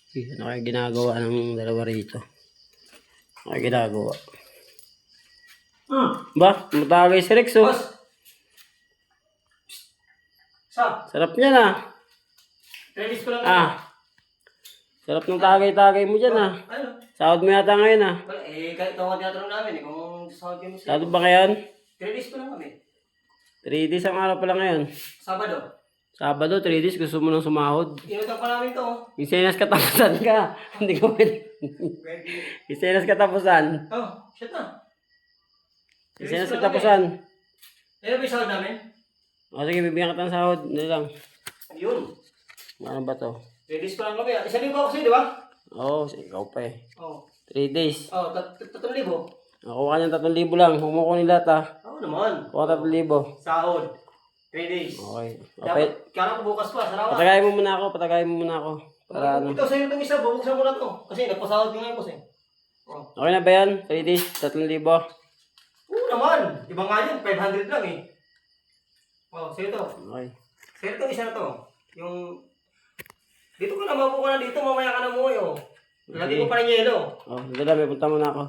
Ano kayo ginagawa ng dalawa rito? Ano kayo ginagawa? Ba? Matagay si Rex, oh. Boss! Sarap niya na. Release ko lang Sarap ng tagay-tagay mo dyan, ah. Ano? Sahod mo yata ngayon, ah. Wala, kahit ito ang tinatanong namin kung sasahod kayo siya. Sahod ba ngayon? Release ko lang kami. 3 days ang araw pala ngayon. Sabado. Sabado, 3 days. Gusto mo nang sumahod. Inutang pa namin to. Isenas katapusan ka. Hindi ko pwede. Isenas katapusan. Shit na. Isenas katapusan. Ano ba yung sahod namin? O sige, bibigyan ka ng sahod. Hindi lang. Yun. Ano ba to? Release ko lang kami. 1,000 ako sa'yo, di ba? Oo, ikaw pa eh. 3 days. 3,000. Nakuha ka niyang 3,000 lang. Humuko ni lahat, ah. Oo naman. Kuha 3,000. Sahod. 3 days. Okay. Dapat, kaya ko bukas pa. Salamat. Patagayin mo muna ako. Para ano. Ito, sa'yo itong isa. Bubuksan mo na to. Kasi nagpasahod ko ngayon, boss eh. Okay na ba yan? 3 days, 3,000. Oo naman. Iba nga yun. 500 lang eh. Sa'yo to. Okay. Sa'yo itong isa na to. Yung... Dito ka na, mabuko ka na dito. Mamaya ka na mo eh. Lagi ko pa rin yelo. Dito lang, may punta muna ako.